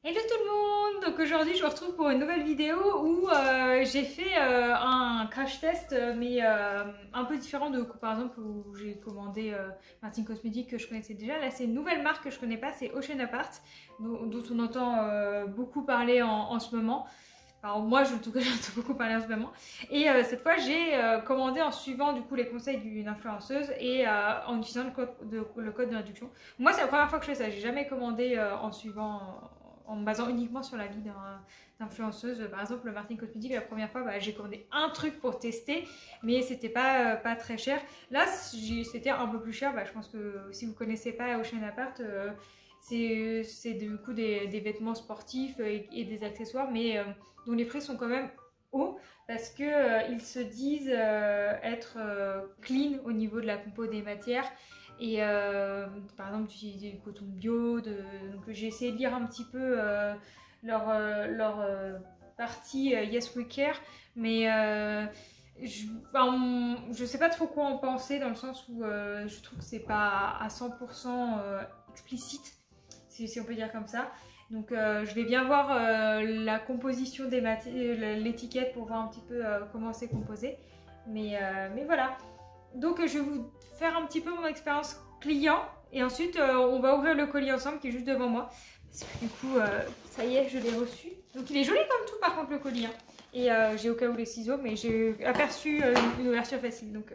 Hello tout le monde! Donc aujourd'hui je vous retrouve pour une nouvelle vidéo où j'ai fait un crash test mais un peu différent de par exemple où j'ai commandé Martin Cosmetics que je connaissais déjà. Là c'est une nouvelle marque que je connais pas, c'est Ocean Apart dont on entend beaucoup parler en ce moment. Alors moi en tout cas j'entends beaucoup parler en ce moment. Et cette fois j'ai commandé en suivant du coup les conseils d'une influenceuse et en utilisant le code de réduction. Moi c'est la première fois que je fais ça, j'ai jamais commandé en suivant en me basant uniquement sur la vie d'influenceuse. Par exemple, le Martin Cosmetics, la première fois, j'ai commandé un truc pour tester, mais c'était pas très cher. Là, c'était un peu plus cher. Je pense que si vous connaissez pas Ocean Apart, c'est du coup des vêtements sportifs et des accessoires, mais dont les prix sont quand même hauts parce que ils se disent être clean au niveau de la compo des matières. Et par exemple d'utiliser du coton bio, donc j'ai essayé de lire un petit peu leur partie Yes We Care, mais je sais pas trop quoi en penser dans le sens où je trouve que c'est pas à 100% explicite, si on peut dire comme ça. Donc je vais bien voir la composition des l'étiquette pour voir un petit peu comment c'est composé. Mais voilà. Donc je vais vous faire un petit peu mon expérience client et ensuite on va ouvrir le colis ensemble qui est juste devant moi. Parce que du coup, ça y est, je l'ai reçu. Donc il est joli comme tout par contre le colis. Hein. Et j'ai au cas où les ciseaux, mais j'ai aperçu une ouverture facile. Donc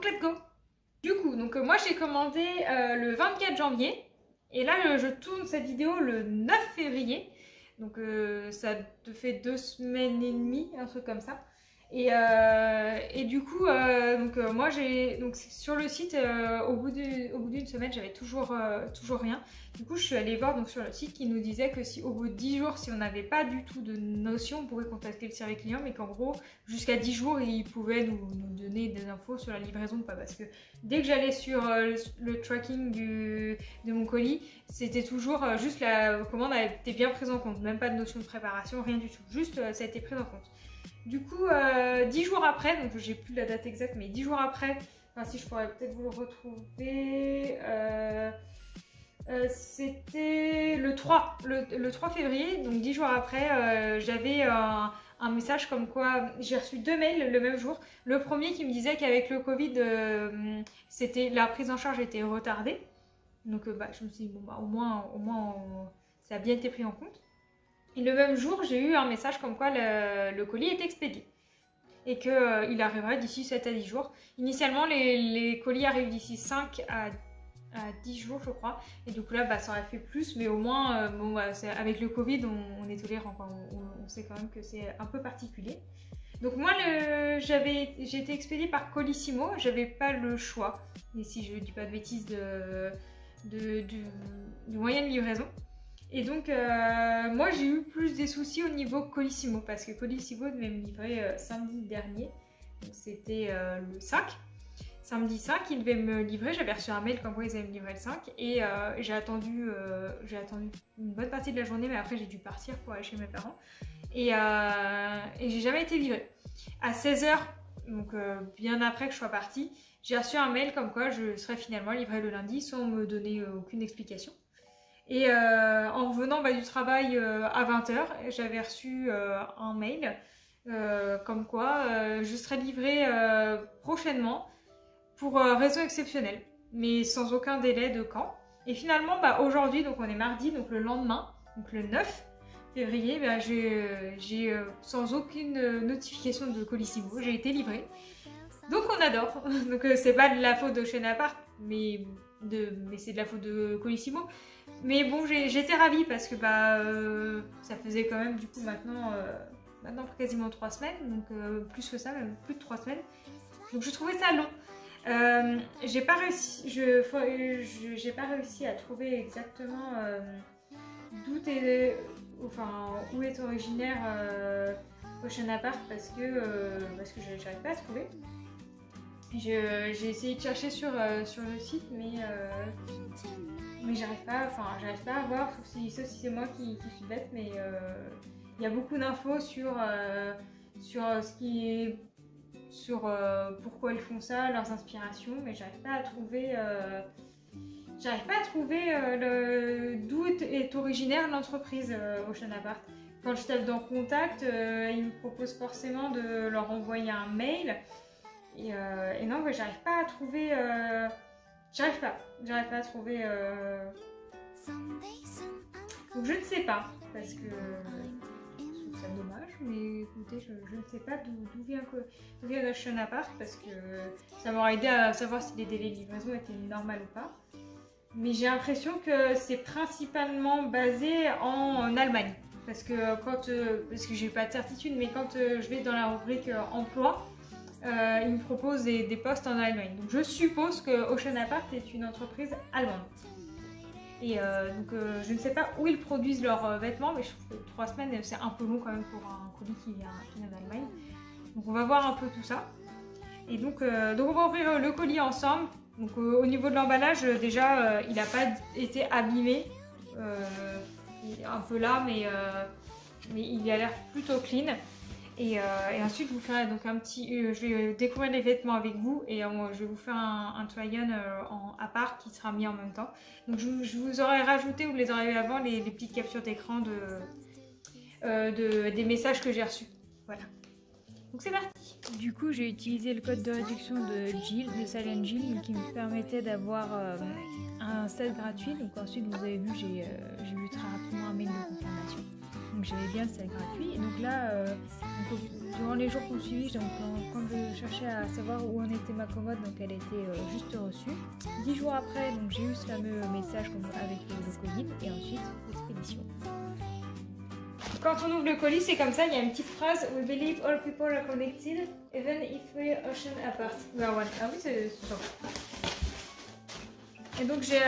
let's go. Du coup, moi j'ai commandé le 24 janvier. Et là je tourne cette vidéo le 9 février. Donc ça te fait 2 semaines et demie, un truc comme ça. Et du coup, moi j'ai sur le site au bout d'une semaine, j'avais toujours rien. Du coup, je suis allée voir sur le site qui nous disait que si au bout de 10 jours, si on n'avait pas du tout de notion, on pouvait contacter le service client, mais qu'en gros, jusqu'à 10 jours, ils pouvaient nous donner des infos sur la livraison ou pas. Parce que dès que j'allais sur le tracking de mon colis, c'était toujours juste la commande a été bien prise en compte, même pas de notion de préparation, rien du tout. Juste ça a été pris en compte. Du coup, 10 jours après, donc j'ai plus la date exacte, mais 10 jours après, enfin si je pourrais peut-être vous le retrouver, c'était le 3 février, donc 10 jours après, j'avais un message comme quoi j'ai reçu 2 mails le même jour. Le premier qui me disait qu'avec le Covid, la prise en charge était retardée. Donc je me suis dit, bon, au moins ça a bien été pris en compte. Et le même jour, j'ai eu un message comme quoi le colis est expédié et qu'il arriverait d'ici 7 à 10 jours. Initialement, les colis arrivent d'ici 5 à 10 jours, je crois. Et du coup, là, ça aurait fait plus, mais au moins, avec le Covid, on est tolérant. On sait quand même que c'est un peu particulier. Donc moi, j'ai été expédiée par Colissimo, j'avais pas le choix. Et si je dis pas de bêtises du moyen de livraison. Et donc, moi j'ai eu plus des soucis au niveau Colissimo parce que Colissimo devait me livrer samedi dernier, donc c'était le 5. Samedi 5, ils devaient me livrer, j'avais reçu un mail comme quoi ils allaient me livrer le 5 et j'ai attendu une bonne partie de la journée, mais après j'ai dû partir pour aller chez mes parents et j'ai jamais été livrée. À 16h, donc bien après que je sois partie, j'ai reçu un mail comme quoi je serais finalement livrée le lundi sans me donner aucune explication. Et en revenant du travail à 20h, j'avais reçu un mail comme quoi je serais livrée prochainement pour raison exceptionnelle, mais sans aucun délai de quand. Et finalement, aujourd'hui, donc on est mardi, donc le lendemain, donc le 9 février, j'ai sans aucune notification de Colissimo, j'ai été livrée. Donc on adore. Donc c'est pas de la faute d'Ocean Apart, mais c'est de la faute de Colissimo. Mais bon, j'étais ravie parce que ça faisait quand même du coup maintenant quasiment 3 semaines, donc plus que ça, même plus de 3 semaines. Donc je trouvais ça long. J'ai pas réussi à trouver exactement où est originaire Ocean Apart parce que j'arrive pas à trouver. J'ai essayé de chercher sur le site, mais j'arrive pas à voir, sauf si c'est moi qui suis bête, mais il y a beaucoup d'infos sur pourquoi ils font ça, leurs inspirations, mais j'arrive pas à trouver j'arrive pas à trouver d'où est originaire l'entreprise Ocean Apart. Quand je tape dans contact, ils me proposent forcément de leur envoyer un mail. Et non, ouais, j'arrive pas à trouver. J'arrive pas à trouver. Donc je ne sais pas, parce que je trouve ça dommage, mais écoutez, je ne sais pas d'où vient Ocean Apart, parce que ça m'aurait aidé à savoir si les délais de livraison étaient normaux ou pas. Mais j'ai l'impression que c'est principalement basé en Allemagne, parce que parce que j'ai pas de certitude, mais quand je vais dans la rubrique emploi, ils me proposent des postes en Allemagne. Donc je suppose que Ocean Apart est une entreprise allemande. Et donc je ne sais pas où ils produisent leurs vêtements, mais je trouve que 3 semaines c'est un peu long quand même pour un colis qui vient d'Allemagne. Donc on va voir un peu tout ça. Et donc on va ouvrir le colis ensemble. Donc au niveau de l'emballage, déjà il n'a pas été abîmé. Il est un peu là, mais il a l'air plutôt clean. Et ensuite je vous ferai donc un petit, je vais découvrir les vêtements avec vous et je vais vous faire un try-on à part qui sera mis en même temps. Donc je vous aurais rajouté, vous les aurez vu avant, les petites captures d'écran des messages que j'ai reçus. Voilà. Donc c'est parti. Du coup j'ai utilisé le code de réduction de Jill, de Silent Jill, qui me permettait d'avoir un set gratuit. Donc ensuite vous avez vu, j'ai vu très rapidement un mail de confirmation. Donc j'avais bien le set gratuit. Et donc là, durant les jours qu'on suivi, quand je cherchais à savoir où en était ma commode, donc elle était juste reçue. 10 jours après, donc j'ai eu ce fameux message avec le colis et ensuite l'expédition. Quand on ouvre le colis, c'est comme ça, il y a une petite phrase « We believe all people are connected, even if we're ocean apart. We are one ». Ah oui, c'est ça. Et donc j'ai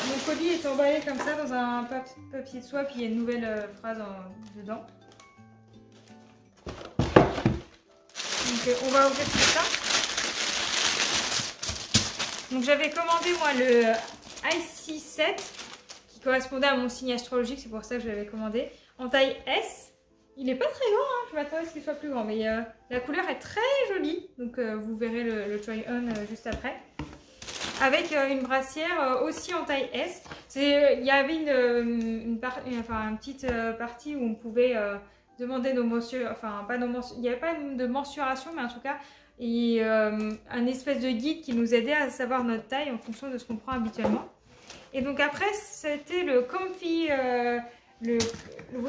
mon colis est emballé comme ça dans un papier de soie, puis il y a une nouvelle phrase dedans. Donc on va ouvrir tout ça. Donc j'avais commandé moi le IC7 qui correspondait à mon signe astrologique, c'est pour ça que je l'avais commandé, en taille S. Il est pas très grand, hein, je m'attendais à ce qu'il soit plus grand, mais la couleur est très jolie, donc vous verrez le try-on juste après. Avec une brassière aussi en taille S. Il y avait une petite partie où on pouvait demander nos mensurations, enfin pas nos mensurations, il n'y avait pas de mensuration, mais en tout cas, et un espèce de guide qui nous aidait à savoir notre taille en fonction de ce qu'on prend habituellement. Et donc après, c'était le Comfy, oui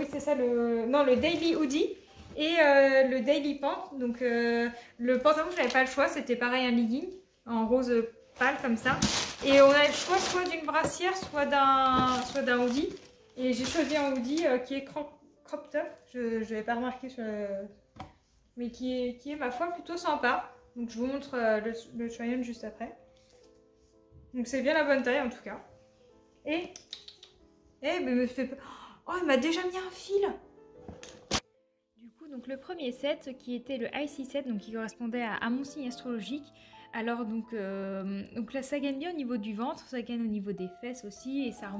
c'est ça, le Daily Hoodie et le Daily Pant. Donc le pantalon, je n'avais pas le choix, c'était pareil un legging en rose pâle comme ça. Et on a le choix soit d'une brassière, soit d'un hoodie. Et j'ai choisi un hoodie qui est crop top. Je n'avais pas remarqué sur mais qui est ma foi plutôt sympa. Donc je vous montre le try-on juste après. Donc c'est bien la bonne taille en tout cas. Et me fait... Oh, il m'a déjà mis un fil. Du coup, donc le premier set qui était le IC7, donc qui correspondait à mon signe astrologique. Alors donc là ça gagne bien au niveau du ventre, ça gagne au niveau des fesses aussi et ça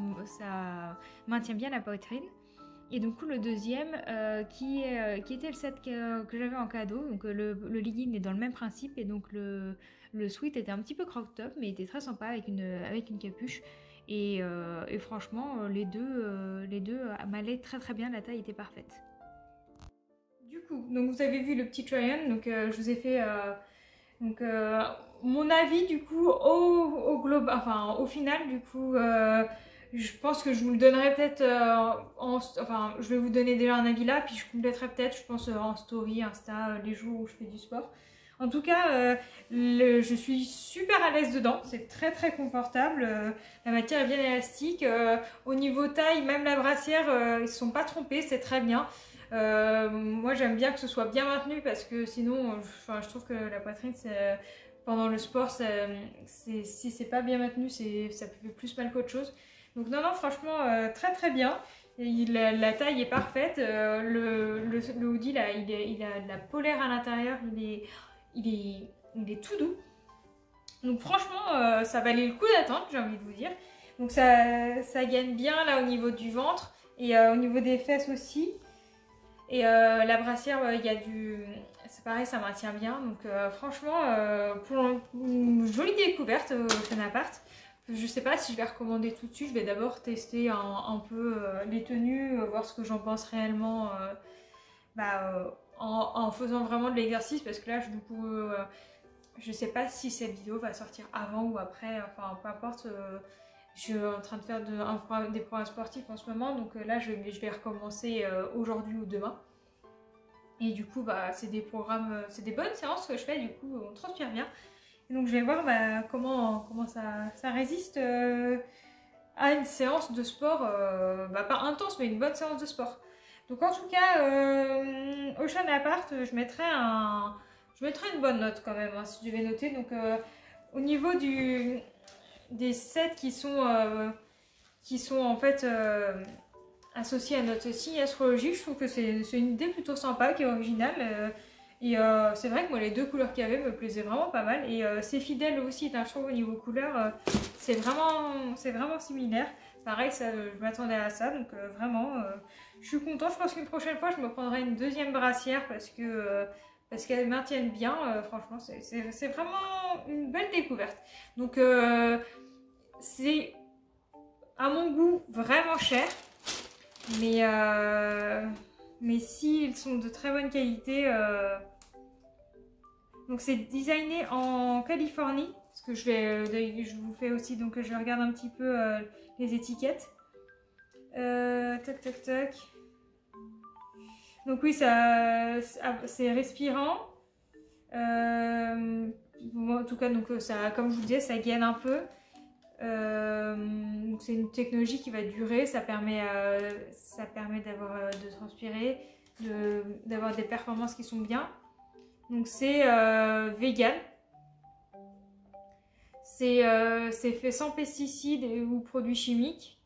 maintient bien la poitrine. Et du coup le deuxième qui était le set que j'avais en cadeau, donc le legging est dans le même principe et donc le sweat était un petit peu crop top mais était très sympa avec une capuche. Et franchement, les deux m'allaient très très bien, la taille était parfaite. Du coup, donc vous avez vu le petit try-on, donc je vous ai fait mon avis du coup au final du coup, je pense que je vous le donnerai peut-être je vais vous donner déjà un avis là, puis je compléterai peut-être, je pense en story, Insta, les jours où je fais du sport. En tout cas, je suis super à l'aise dedans, c'est très très confortable, la matière est bien élastique, au niveau taille, même la brassière, ils ne se sont pas trompés, c'est très bien. Moi j'aime bien que ce soit bien maintenu parce que sinon, je trouve que la poitrine, pendant le sport, si c'est pas bien maintenu, ça fait plus mal qu'autre chose. Donc non, franchement, très très bien. La taille est parfaite, le hoodie là, il a de la polaire à l'intérieur, il est tout doux. Donc franchement, ça valait le coup d'attendre, j'ai envie de vous dire. Donc ça gagne bien là au niveau du ventre et au niveau des fesses aussi. Et la brassière, c'est pareil, ça maintient bien. Donc franchement, pour une jolie découverte au Ocean Apart. Je sais pas si je vais recommander tout de suite. Je vais d'abord tester un peu les tenues, voir ce que j'en pense réellement en faisant vraiment de l'exercice. Parce que là, du coup, je sais pas si cette vidéo va sortir avant ou après. Enfin, peu importe. Je suis en train de faire des programmes sportifs en ce moment. Donc là, je vais recommencer aujourd'hui ou demain. Et du coup, c'est des programmes, c'est des bonnes séances que je fais. Du coup, on transpire bien. Et donc je vais voir comment ça résiste à une séance de sport, pas intense, mais une bonne séance de sport. Donc en tout cas, Ocean Apart, je mettrai une bonne note quand même, hein, si je devais noter. Donc au niveau des sets qui sont en fait associés à notre signe astrologique, je trouve que c'est une idée plutôt sympa, qui est originale. Et c'est vrai que moi les deux couleurs qu'il y avait me plaisaient vraiment pas mal. Et c'est fidèle aussi, je trouve au niveau couleur, c'est vraiment similaire. Pareil, ça, je m'attendais à ça, donc vraiment, je suis contente. Je pense qu'une prochaine fois, je me prendrai une deuxième brassière parce qu'elles maintiennent bien. Franchement, c'est vraiment une belle découverte. Donc c'est à mon goût vraiment cher, mais s'ils sont de très bonne qualité. Donc c'est designé en Californie, parce que je vous fais aussi, donc je regarde un petit peu les étiquettes. Tac tac tac. Donc oui, c'est respirant. En tout cas, donc ça, comme je vous disais, ça gaine un peu. C'est une technologie qui va durer, ça permet de transpirer, d'avoir des performances qui sont bien. Donc c'est vegan. C'est fait sans pesticides ou produits chimiques.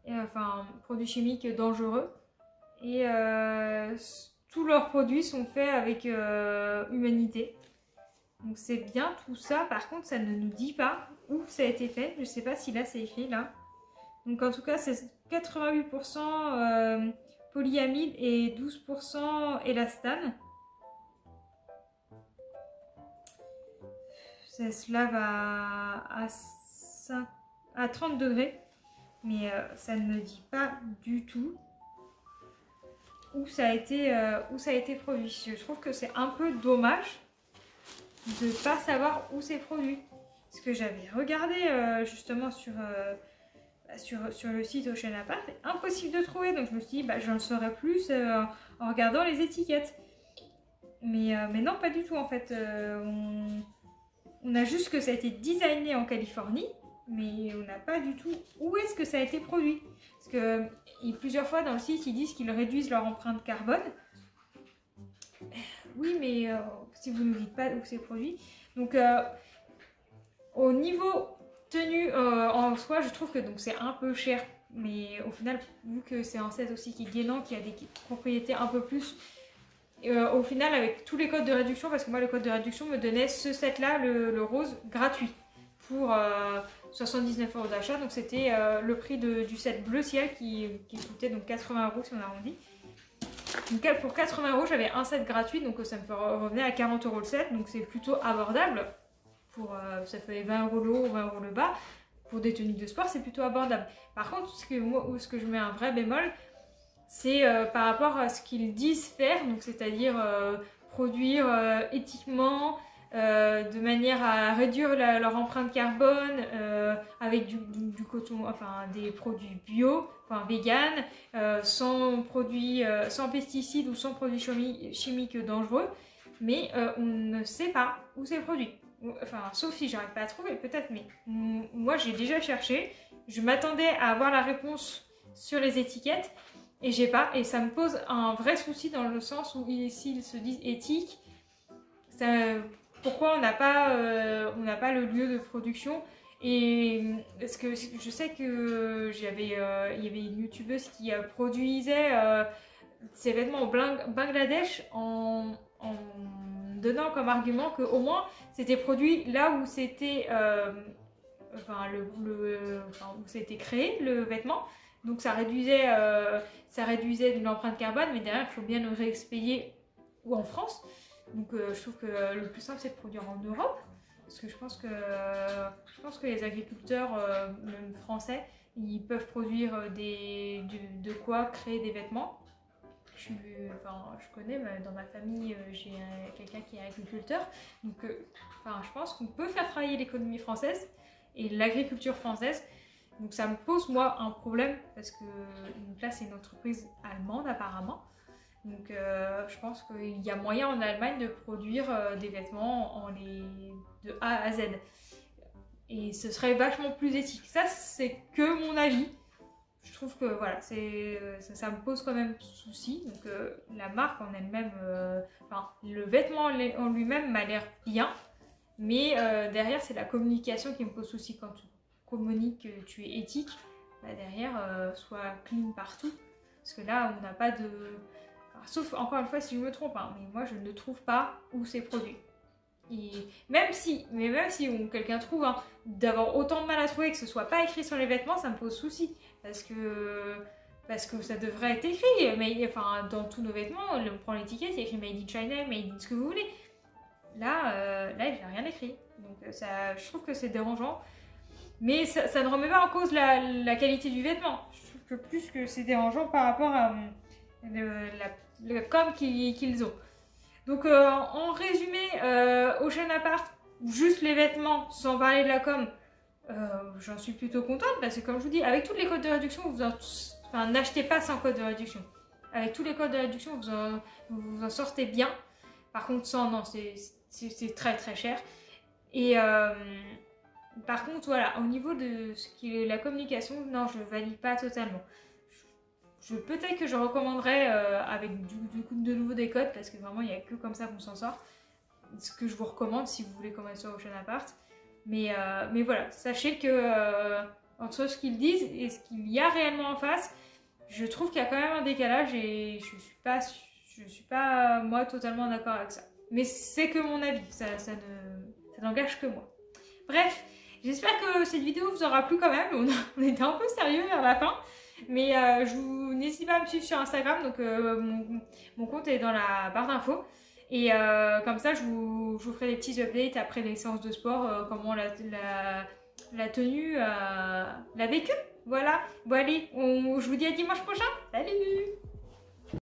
Enfin, produits chimiques dangereux. Et tous leurs produits sont faits avec humanité. Donc c'est bien tout ça. Par contre, ça ne nous dit pas où ça a été fait. Je ne sais pas si là c'est écrit là. Donc en tout cas, c'est 88% polyamide et 12% élastane. Ça se lave à 30 degrés. Mais ça ne me dit pas du tout où ça a été produit. Je trouve que c'est un peu dommage de ne pas savoir où c'est produit. Parce que j'avais regardé justement sur le site Ocean Apart, c'est impossible de trouver. Donc je me suis dit, j'en saurais plus en regardant les étiquettes. Mais non, pas du tout en fait. On a juste que ça a été designé en Californie, mais on n'a pas du tout où est-ce que ça a été produit. Parce que plusieurs fois dans le site, ils disent qu'ils réduisent leur empreinte carbone. Oui, mais si vous ne dites pas où c'est produit. Donc, au niveau tenue en soi, je trouve que c'est un peu cher. Mais au final, vu que c'est un set aussi qui est gainant, qui a des propriétés un peu plus... au final, avec tous les codes de réduction, parce que moi, le code de réduction me donnait ce set-là, le rose, gratuit. Pour 79 € d'achat. Donc, c'était le prix du set bleu ciel qui coûtait donc 80 € si on arrondit. Donc pour 80 €, j'avais un set gratuit, donc ça me revenait à 40 € le set, donc c'est plutôt abordable. Ça fait 20 € le haut, 20 € le bas. Pour des tenues de sport, c'est plutôt abordable. Par contre, ce que je mets un vrai bémol, c'est par rapport à ce qu'ils disent faire, donc c'est-à-dire produire éthiquement, de manière à réduire leur empreinte carbone avec du coton, enfin des produits bio, enfin vegan, sans pesticides ou sans produits chimiques dangereux, mais on ne sait pas où c'est produit. Enfin, sauf si j'arrive pas à trouver, peut-être, mais moi j'ai déjà cherché, je m'attendais à avoir la réponse sur les étiquettes et j'ai pas, et ça me pose un vrai souci dans le sens où s'ils se disent éthiques, pourquoi on n'a pas le lieu de production? Et parce que je sais que il y avait une youtubeuse qui produisait ses vêtements au Bangladesh en donnant comme argument qu'au moins c'était produit là où c'était où c'était créé le vêtement. Donc ça réduisait l'empreinte carbone, mais derrière il faut bien le réexpédier ou en France. Donc je trouve que le plus simple c'est de produire en Europe. Parce que je pense que les agriculteurs, même français, ils peuvent produire de quoi créer des vêtements. Je connais, dans ma famille, j'ai quelqu'un qui est agriculteur. Donc, je pense qu'on peut faire travailler l'économie française et l'agriculture française. Donc, ça me pose, moi, un problème parce que là, c'est une entreprise allemande, apparemment. Donc, je pense qu'il y a moyen en Allemagne de produire des vêtements de A à Z. Et ce serait vachement plus éthique. Ça, c'est que mon avis. Je trouve que voilà, ça me pose quand même souci. Donc la marque en elle-même, le vêtement en lui-même m'a l'air bien. Mais derrière, c'est la communication qui me pose souci. Quand tu communiques que tu es éthique, derrière, sois clean partout. Parce que là, on n'a pas de... sauf, encore une fois, si je me trompe, mais moi, je ne trouve pas où c'est produit. Et même si quelqu'un trouve d'avoir autant de mal à trouver que ce soit pas écrit sur les vêtements, ça me pose souci parce que ça devrait être écrit. Mais dans tous nos vêtements, on prend l'étiquette, c'est écrit Made in China, Made in ce que vous voulez. Là, il n'y a rien écrit. Donc je trouve que c'est dérangeant. Mais ça ne remet pas en cause la qualité du vêtement. Je trouve que plus que c'est dérangeant par rapport à le com qu'ils ont. Donc en résumé, Ocean Apart, juste les vêtements, sans parler de la com, j'en suis plutôt contente parce que comme je vous dis, avec tous les codes de réduction, n'achetez pas sans code de réduction. Avec tous les codes de réduction, vous en sortez bien. Par contre, sans, non, c'est très très cher. Et par contre, voilà, au niveau de ce qui est la communication, non, je ne valide pas totalement. Peut-être que je recommanderais avec de nouveau des codes parce que vraiment il n'y a que comme ça qu'on s'en sort. Ce que je vous recommande si vous voulez commencer sur Ocean Apart. Mais voilà, sachez que entre ce qu'ils disent et ce qu'il y a réellement en face, je trouve qu'il y a quand même un décalage et je suis pas moi totalement d'accord avec ça. Mais c'est que mon avis, ça n'engage que moi. Bref, j'espère que cette vidéo vous aura plu quand même. On était un peu sérieux vers la fin. Mais n'hésitez pas à me suivre sur Instagram, donc mon compte est dans la barre d'infos. Et comme ça, je vous ferai des petits updates après les séances de sport, comment la tenue l'a vécu. Voilà, bon allez, je vous dis à dimanche prochain. Salut!